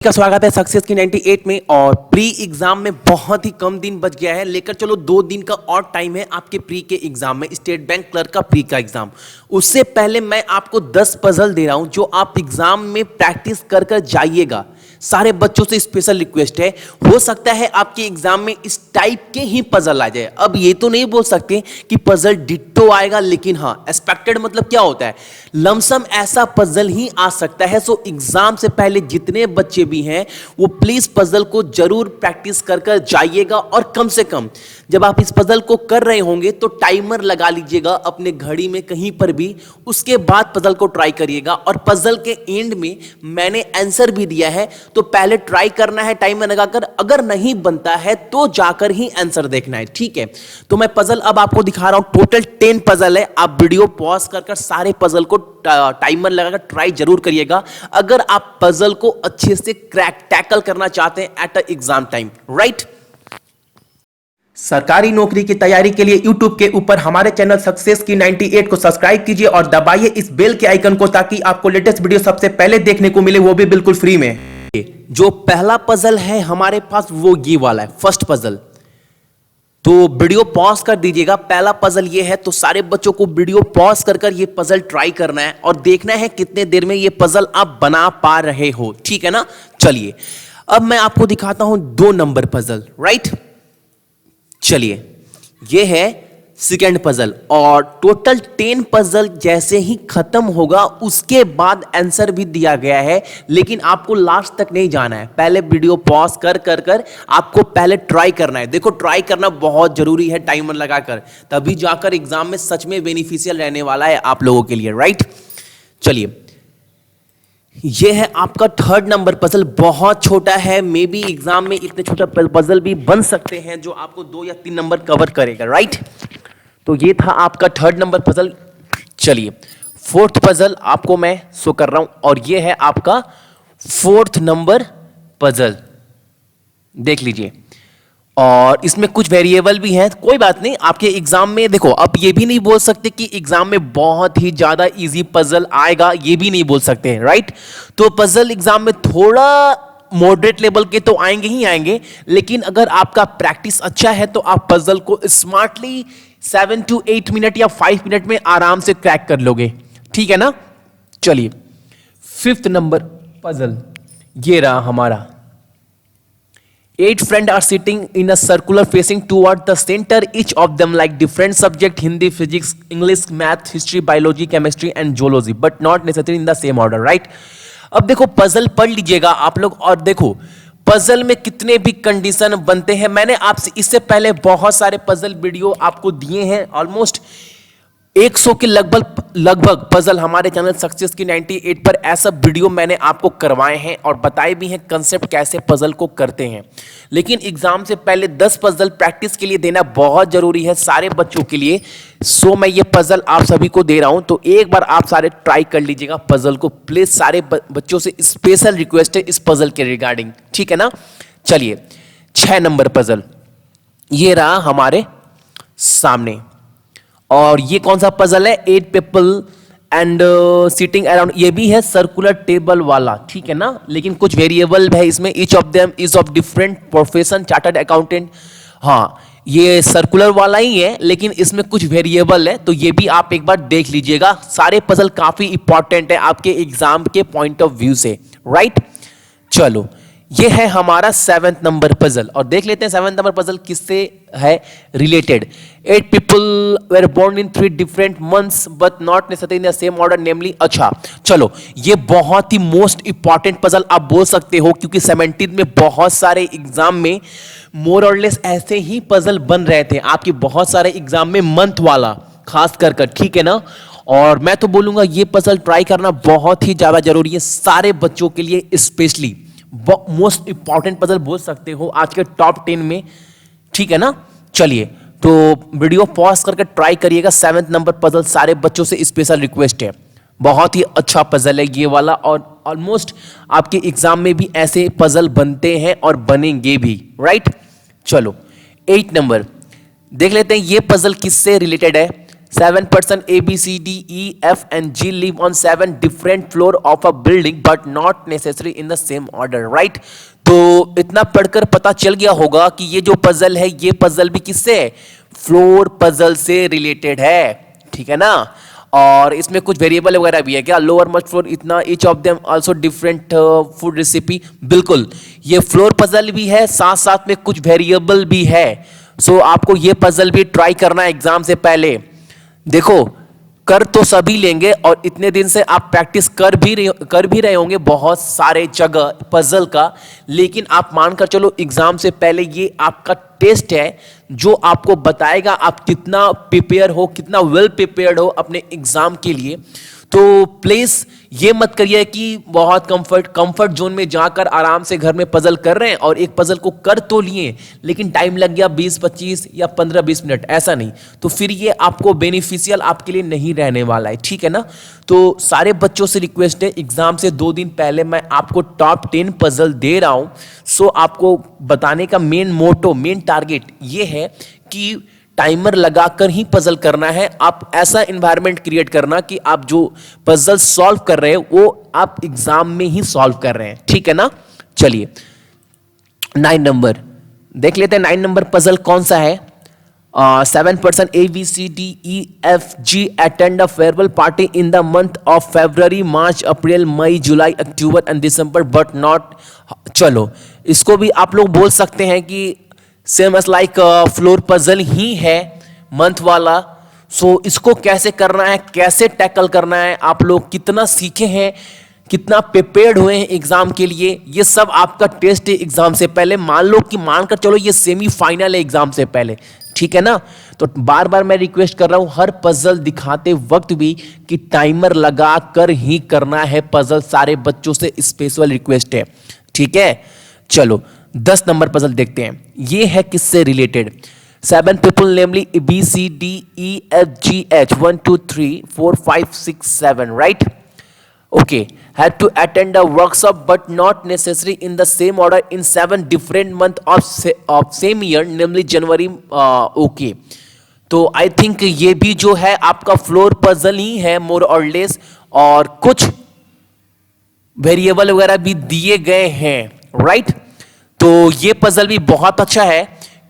का स्वागत है सक्सेस की 98 में। और प्री एग्जाम में बहुत ही कम दिन बच गया है, लेकर चलो 2 दिन का और टाइम है आपके प्री के एग्जाम में, स्टेट बैंक क्लर्क का प्री का एग्जाम। उससे पहले मैं आपको 10 पजल दे रहा हूं जो आप एग्जाम में प्रैक्टिस कर कर जाइएगा। सारे बच्चों से स्पेशल रिक्वेस्ट है, हो सकता है आपके एग्जाम में इस टाइप के ही पजल आ जाए। अब ये तो नहीं बोल सकते कि पजल डिट्टो आएगा, लेकिन हाँ एक्सपेक्टेड मतलब क्या होता है, लमसम ऐसा पजल ही आ सकता है। सो एग्जाम से पहले जितने बच्चे भी हैं वो प्लीज पजल को जरूर प्रैक्टिस कर कर जाइएगा। और कम से कम जब आप इस पजल को कर रहे होंगे तो टाइमर लगा लीजिएगा अपने घड़ी में कहीं पर भी, उसके बाद पजल को ट्राई करिएगा। और पजल के एंड में मैंने आंसर भी दिया है, तो पहले ट्राई करना है टाइमर लगाकर, अगर नहीं बनता है तो जाकर ही आंसर देखना है, ठीक है। तो मैं पजल अब आपको दिखा रहा हूं, टोटल 10 पजल है। आप वीडियो पॉज कर सारे पजल को टाइमर लगाकर ट्राई जरूर करिएगा, अगर आप पजल को अच्छे से टैकल करना चाहते हैं एट एग्जाम टाइम, राइट। सरकारी नौकरी की तैयारी के लिए YouTube के ऊपर हमारे चैनल सक्सेस की 98 को सब्सक्राइब कीजिए और दबाइए इस बेल के आइकन को, ताकि आपको लेटेस्ट वीडियो सबसे पहले देखने को मिले, वो भी बिल्कुल फ्री में। जो पहला पजल है हमारे पास वो ये वाला है, फर्स्ट पजल। तो वीडियो पॉज कर दीजिएगा। पहला पजल ये है, तो सारे बच्चों को वीडियो पॉज कर कर ये पजल ट्राई करना है और देखना है कितने देर में ये पजल आप बना पा रहे हो, ठीक है ना। चलिए अब मैं आपको दिखाता हूं 2 नंबर पजल, राइट। चलिए ये है सेकेंड पजल, और टोटल 10 पजल जैसे ही खत्म होगा उसके बाद आंसर भी दिया गया है, लेकिन आपको लास्ट तक नहीं जाना है। पहले वीडियो पॉज कर आपको पहले ट्राई करना है। देखो ट्राई करना बहुत जरूरी है टाइमर लगाकर, तभी जाकर एग्जाम में सच में बेनिफिशियल रहने वाला है आप लोगों के लिए, राइट। चलिए ये है आपका 3rd नंबर पजल, बहुत छोटा है, मे बी एग्जाम में इतने छोटा पजल भी बन सकते हैं जो आपको 2 या 3 नंबर कवर करेगा, राइट। तो ये था आपका 3rd नंबर पजल। चलिए 4th पजल आपको मैं शो कर रहा हूं, और ये है आपका 4th नंबर पजल, देख लीजिए। और इसमें कुछ वेरिएबल भी हैं, कोई बात नहीं, आपके एग्जाम में देखो, अब ये भी नहीं बोल सकते कि एग्जाम में बहुत ही ज्यादा इजी पजल आएगा, ये भी नहीं बोल सकते हैं, राइट। तो पजल एग्जाम में थोड़ा मॉडरेट लेवल के तो आएंगे ही आएंगे, लेकिन अगर आपका प्रैक्टिस अच्छा है तो आप पजल को स्मार्टली 7 to 8 मिनट या 5 मिनट में आराम से क्रैक कर लोगे, ठीक है ना। चलिए 5th नंबर पजल ये रहा हमारा। 8 friends are sitting in a circular facing toward the center, each of them like different subject, Hindi, physics, English, math, history, biology, chemistry and zoology, but not necessarily in the same order, right। अब देखो puzzle पढ़ लीजिएगा आप लोग, और देखो puzzle में कितने भी कंडीशन बनते हैं। मैंने आपसे इससे पहले बहुत सारे पजल वीडियो आपको दिए हैं, ऑलमोस्ट 100 के लगभग पजल हमारे चैनल सक्सेस की 98 पर ऐसा वीडियो मैंने आपको करवाए हैं और बताए भी हैं कंसेप्ट कैसे पजल को करते हैं। लेकिन एग्जाम से पहले 10 पजल प्रैक्टिस के लिए देना बहुत जरूरी है सारे बच्चों के लिए। सो मैं ये पजल आप सभी को दे रहा हूं, तो एक बार आप सारे ट्राई कर लीजिएगा पजल को, प्लीज। सारे बच्चों से स्पेशल रिक्वेस्ट है इस पजल के रिगार्डिंग, ठीक है ना। चलिए 6 नंबर पजल ये रहा हमारे सामने, और ये कौन सा पजल है, 8 पीपल एंड सिटिंग अराउंड, ये भी है सर्कुलर टेबल वाला, ठीक है ना। लेकिन कुछ वेरिएबल है इसमें, each of them is of different profession, chartered accountant. हाँ ये सर्कुलर वाला ही है, लेकिन इसमें कुछ वेरिएबल है, तो ये भी आप एक बार देख लीजिएगा। सारे पजल काफी इंपॉर्टेंट है आपके एग्जाम के पॉइंट ऑफ व्यू से, राइट। चलो ये है हमारा 7th नंबर पजल, और देख लेते हैं 7th नंबर पजल किससे है related. 8 people were born in 3 different months but not necessary in the same order namely. अच्छा चलो ये बहुत ही मोस्ट इंपॉर्टेंट पजल आप बोल सकते हो, क्योंकि 17 में बहुत सारे एग्जाम में मोर और लेस ऐसे ही पजल बन रहे थे आपके, बहुत सारे एग्जाम में मंथ वाला खास कर, ठीक है ना। और मैं तो बोलूंगा ये पजल ट्राई करना बहुत ही ज्यादा जरूरी है सारे बच्चों के लिए, स्पेशली मोस्ट इंपॉर्टेंट पजल बोल सकते हो आज के टॉप 10 में, ठीक है ना। चलिए तो वीडियो पॉज करके ट्राई करिएगा 7th नंबर पजल, सारे बच्चों से स्पेशल रिक्वेस्ट है, बहुत ही अच्छा पजल है ये वाला, और ऑलमोस्ट आपके एग्जाम में भी ऐसे पजल बनते हैं और बनेंगे भी, राइट। चलो 8 नंबर देख लेते हैं ये पजल किससे रिलेटेड है। 7 person A B C D E F and G live on 7 different floor of a building but not necessary in the same order, right? तो इतना पढ़कर पता चल गया होगा कि ये जो पजल है ये पजल भी किससे है, फ्लोर पजल से रिलेटेड है, ठीक है ना। और इसमें कुछ वेरिएबल वगैरह भी है क्या, लोअर मस्ट फ्लोर इतना, each of them also different food recipe, बिल्कुल ये फ्लोर पजल भी है, साथ साथ में कुछ वेरिएबल भी है। सो आपको ये पजल भी ट्राई करना है एग्जाम से पहले। देखो कर तो सभी लेंगे और इतने दिन से आप प्रैक्टिस कर भी रहे होंगे बहुत सारे जगह पजल का, लेकिन आप मानकर चलो एग्जाम से पहले ये आपका टेस्ट है जो आपको बताएगा आप कितना प्रिपेयर हो, कितना वेल प्रिपेयर्ड हो अपने एग्जाम के लिए। तो प्लीज ये मत करिए कि बहुत कंफर्ट जोन में जाकर आराम से घर में पजल कर रहे हैं और एक पजल को कर तो लिए लेकिन टाइम लग गया 20-25 या 15-20 मिनट, ऐसा नहीं, तो फिर ये आपको बेनिफिशियल आपके लिए नहीं रहने वाला है, ठीक है ना। तो सारे बच्चों से रिक्वेस्ट है, एग्जाम से 2 दिन पहले मैं आपको टॉप 10 पजल दे रहा हूं। सो आपको बताने का मेन टारगेट ये है कि टाइमर लगाकर ही पजल करना है। आप ऐसा एनवायरनमेंट क्रिएट करना कि आप जो पजल सॉल्व कर रहे हैं वो आप एग्जाम में ही सॉल्व कर रहे हैं, ठीक है ना। चलिए 9 नंबर देख लेते हैं। 9 नंबर पजल कौन सा है। 7 person A B C D E F G attend a farewell party in the month of February, March, April, May, July, October and December but not, चलो इसको भी आप लोग बोल सकते हैं कि same as like floor puzzle ही है मंथ वाला। सो इसको कैसे करना है, कैसे टैकल करना है, आप लोग कितना सीखे हैं, कितना प्रिपेयर्ड हुए हैं एग्जाम के लिए, ये सब आपका टेस्ट है एग्जाम से पहले। मानकर चलो ये सेमीफाइनल है एग्जाम से पहले, ठीक है ना। तो बार बार मैं रिक्वेस्ट कर रहा हूं हर पजल दिखाते वक्त भी कि टाइमर लगा कर ही करना है पजल, सारे बच्चों से स्पेशल रिक्वेस्ट है, ठीक है। चलो 10 नंबर पजल देखते हैं, ये है किससे related. 7 people namely B C D E F G H 1 2 3 4 5 6 7, right? Okay, had to attend a workshop but not necessary in the same order in 7 different month of same year, namely January. Okay, तो I think ये भी जो है आपका floor puzzle ही है मोर और less, और कुछ वेरिएबल वगैरह भी दिए गए हैं, राइट। तो ये पजल भी बहुत अच्छा है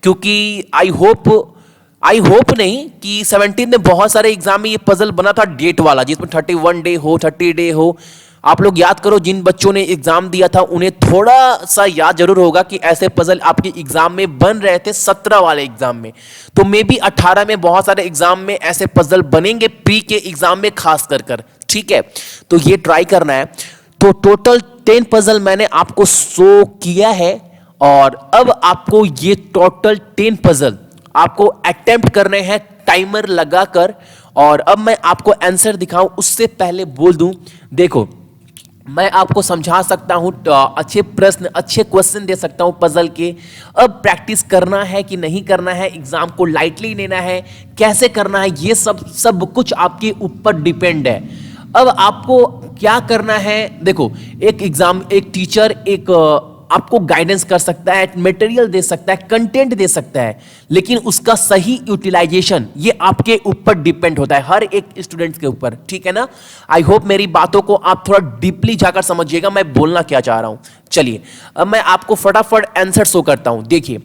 क्योंकि आई होप नहीं कि 17 में बहुत सारे एग्जाम में ये पजल बना था डेट वाला, जिसमें 31 डे हो, 30 डे हो। आप लोग याद करो, जिन बच्चों ने एग्जाम दिया था उन्हें थोड़ा सा याद जरूर होगा कि ऐसे पजल आपके एग्जाम में बन रहे थे 17 वाले एग्जाम में। तो मे बी 18 में बहुत सारे एग्जाम में ऐसे पजल बनेंगे प्री के एग्जाम में खास कर, ठीक है। तो ये ट्राई करना है। तो टोटल 10 पजल मैंने आपको शो किया है और अब आपको ये टोटल 10 पजल आपको अटेम्प्ट करने हैं टाइमर लगाकर। और अब मैं आपको आंसर दिखाऊं उससे पहले बोल दूं, देखो मैं आपको समझा सकता हूं, अच्छे क्वेश्चन दे सकता हूं पजल के। अब प्रैक्टिस करना है कि नहीं करना है, एग्जाम को लाइटली लेना है, कैसे करना है, ये सब कुछ आपके ऊपर डिपेंड है। अब आपको क्या करना है, देखो एक टीचर आपको गाइडेंस कर सकता है, मटेरियल दे सकता है, कंटेंट दे सकता है, लेकिन उसका सही यूटिलाइजेशन ये आपके ऊपर डिपेंड होता है, हर एक स्टूडेंट के ऊपर, ठीक है ना। आई होप मेरी बातों को आप थोड़ा डीपली जाकर समझिएगा मैं बोलना क्या चाह रहा हूं। चलिए अब मैं आपको फटाफट आंसर शो करता हूं। देखिए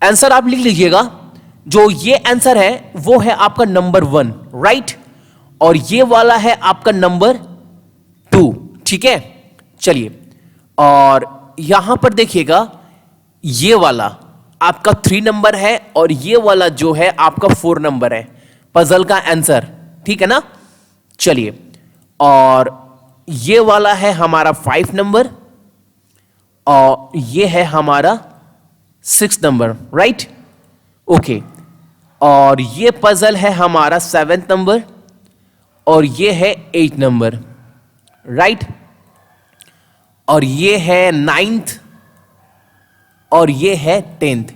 आंसर आप लिख लीजिएगा, जो ये आंसर है वो है आपका नंबर 1, राइट, और ये वाला है आपका नंबर 2, ठीक है। चलिए और यहां पर देखिएगा, ये वाला आपका 3 नंबर है और ये वाला जो है आपका 4 नंबर है पजल का आंसर, ठीक है ना। चलिए और ये वाला है हमारा 5 नंबर और ये है हमारा 6 नंबर, राइट, ओके। और ये पजल है हमारा 7 नंबर और ये है 8 नंबर, राइट, और ये है 9th और ये है 10th।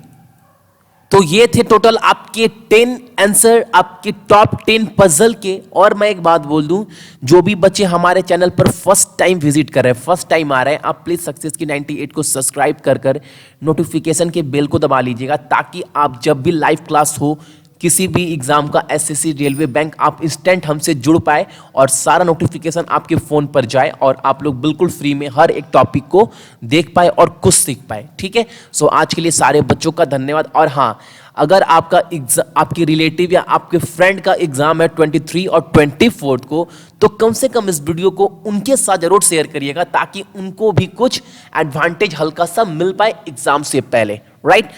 तो ये थे टोटल आपके 10 आंसर आपके टॉप 10 पजल के। और मैं एक बात बोल दूं, जो भी बच्चे हमारे चैनल पर फर्स्ट टाइम विजिट कर रहे हैं, फर्स्ट टाइम आ रहे हैं, आप प्लीज सक्सेस की 98 को सब्सक्राइब कर नोटिफिकेशन के बेल को दबा लीजिएगा, ताकि आप जब भी लाइव क्लास हो किसी भी एग्जाम का एसएससी रेलवे बैंक आप इंस्टेंट हमसे जुड़ पाए और सारा नोटिफिकेशन आपके फ़ोन पर जाए और आप लोग बिल्कुल फ्री में हर एक टॉपिक को देख पाए और कुछ सीख पाए। ठीक है, सो आज के लिए सारे बच्चों का धन्यवाद। और हाँ, अगर आपका एग्जाम, आपके रिलेटिव या आपके फ्रेंड का एग्जाम है 23 और 24 को, तो कम से कम इस वीडियो को उनके साथ जरूर शेयर करिएगा ताकि उनको भी कुछ एडवांटेज हल्का सा मिल पाए एग्जाम से पहले, राइट।